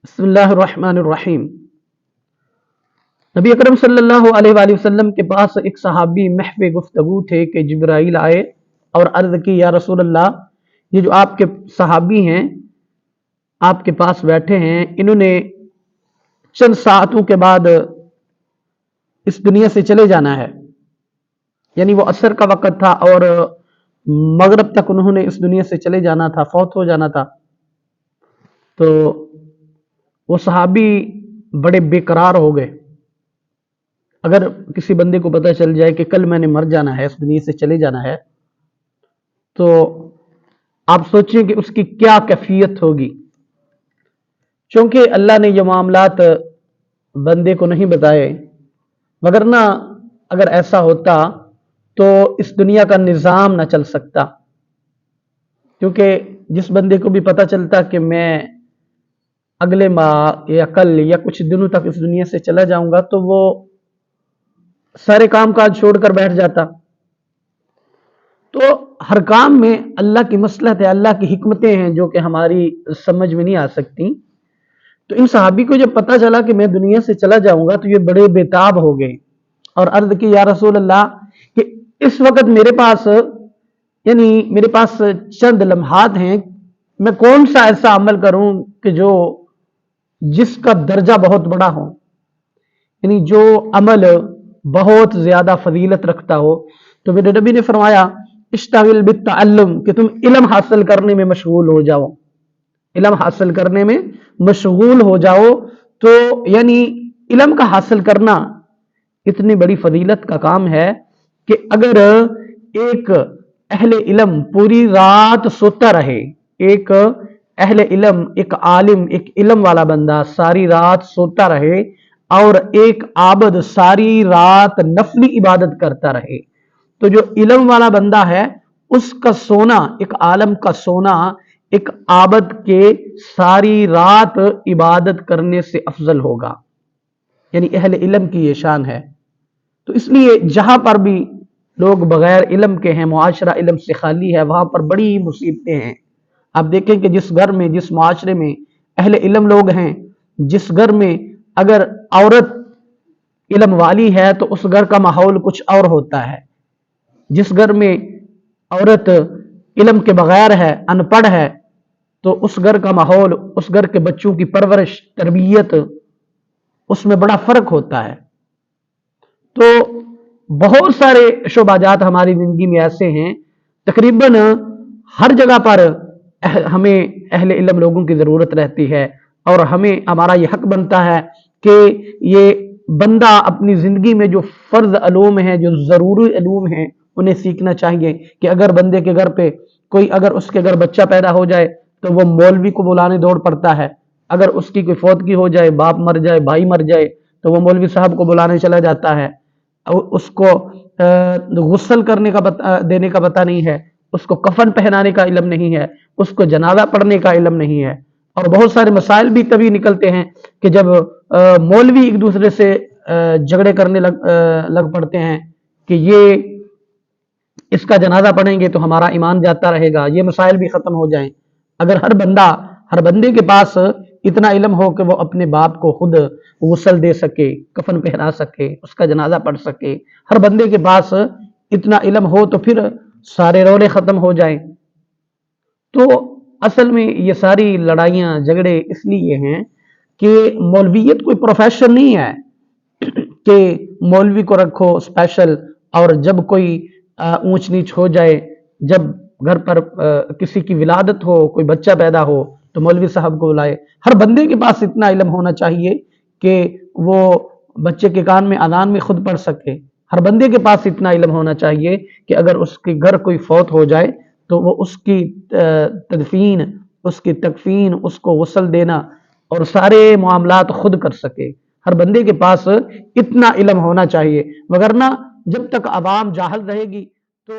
बिस्मिल्लाहिर्रहमानिर्रहीम। नबी अकरम सल्लल्लाहु अलैहि वसल्लम के पास एक सहाबी महफ़ गुफ्तगू थे कि जिब्राइल आए और अर्ज़ की, या रसूल अल्लाह, ये जो आपके सहाबी हैं आपके पास बैठे हैं, इन्होंने चंद सातों के बाद इस दुनिया से चले जाना है। यानी वो असर का वक़्त था और मगरिब तक उन्होंने इस दुनिया से चले जाना था, फौत हो जाना था। तो वो सहाबी बड़े बेकरार हो गए। अगर किसी बंदे को पता चल जाए कि कल मैंने मर जाना है, इस दुनिया से चले जाना है, तो आप सोचिए कि उसकी क्या कैफियत होगी। क्योंकि अल्लाह ने ये मामलात बंदे को नहीं बताए, मगर ना अगर ऐसा होता तो इस दुनिया का निज़ाम ना चल सकता। क्योंकि जिस बंदे को भी पता चलता कि मैं अगले माह या कल या कुछ दिनों तक इस दुनिया से चला जाऊंगा, तो वो सारे काम काज छोड़कर बैठ जाता। तो हर काम में अल्लाह की मसलहत है, अल्लाह की हिकमतें हैं जो कि हमारी समझ में नहीं आ सकती। तो इन सहाबी को जब पता चला कि मैं दुनिया से चला जाऊंगा, तो ये बड़े बेताब हो गए और अर्ज की, या रसूल अल्लाह, कि इस वक्त मेरे पास यानी मेरे पास चंद लम्हात हैं, मैं कौन सा ऐसा अमल करूं कि जो जिसका दर्जा बहुत बड़ा हो, यानी जो अमल बहुत ज्यादा फजीलत रखता हो। तो मेरे नबी ने फरमाया, इश्तागिल बित्तअल्लुम, कि तुम इल्म हासिल करने में मशगूल हो जाओ, इल्म हासिल करने में मशगूल हो जाओ। तो यानी इल्म का हासिल करना इतनी बड़ी फजीलत का काम है कि अगर एक अहले इल्म पूरी रात सोता रहे, एक अहले इल्म, एक आलिम, एक इल्म वाला बंदा सारी रात सोता रहे और एक आबद सारी रात नफली इबादत करता रहे, तो जो इल्म वाला बंदा है उसका सोना, एक आलम का सोना एक आबद के सारी रात इबादत करने से अफजल होगा। यानी अहले इल्म की ये शान है। तो इसलिए जहां पर भी लोग बगैर इल्म के हैं, मुआशरा इल्म से खाली है, वहां पर बड़ी मुसीबतें हैं। आप देखें कि जिस घर में, जिस मुआशरे में अहले इल्म लोग हैं, जिस घर में अगर औरत इल्म वाली है तो उस घर का माहौल कुछ और होता है। जिस घर में औरत इल्म के बगैर है, अनपढ़ है, तो उस घर का माहौल, उस घर के बच्चों की परवरिश, तरबियत, उसमें बड़ा फर्क होता है। तो बहुत सारे शोबाजात हमारी जिंदगी में ऐसे हैं, तकरीबन हर जगह पर हमें अहले इल्म लोगों की जरूरत रहती है और हमें, हमारा ये हक बनता है कि ये बंदा अपनी जिंदगी में जो फर्ज अलूम है, जो जरूरी अलूम है, उन्हें सीखना चाहिए। कि अगर बंदे के घर पे कोई, अगर उसके घर बच्चा पैदा हो जाए तो वो मौलवी को बुलाने दौड़ पड़ता है। अगर उसकी कोई फौतगी हो जाए, बाप मर जाए, भाई मर जाए, तो वो मौलवी साहब को बुलाने चला जाता है। उसको गुस्ल करने का देने का पता नहीं है, उसको कफन पहनाने का इल्म नहीं है, उसको जनाजा पढ़ने का इल्म नहीं है। और बहुत सारे मसाइल भी तभी निकलते हैं कि जब मौलवी एक दूसरे से झगड़े करने लग पड़ते हैं कि ये इसका जनाजा पढ़ेंगे तो हमारा ईमान जाता रहेगा, ये मसाइल भी खत्म हो जाएं। अगर हर बंदे के पास इतना इल्म हो कि वो अपने बाप को खुद गुस्ल दे सके, कफन पहना सके, उसका जनाजा पढ़ सके, हर बंदे के पास इतना इल्म हो, तो फिर सारे रोले खत्म हो जाएं। तो असल में ये सारी लड़ाइयाँ झगड़े इसलिए हैं कि मौलवियत कोई प्रोफेशन नहीं है कि मौलवी को रखो स्पेशल, और जब कोई ऊंच नीच हो जाए, जब घर पर किसी की विलादत हो, कोई बच्चा पैदा हो, तो मौलवी साहब को बुलाए। हर बंदे के पास इतना इल्म होना चाहिए कि वो बच्चे के कान में अजान में खुद पढ़ सके। हर बंदे के पास इतना इल्म होना चाहिए कि अगर उसके घर कोई फौत हो जाए तो वो उसकी तदफीन, उसकी तकफीन, उसको गुस्ल देना और सारे मामलात खुद कर सके। हर बंदे के पास इतना इल्म होना चाहिए, वगरना जब तक अवाम जाहिल रहेगी तो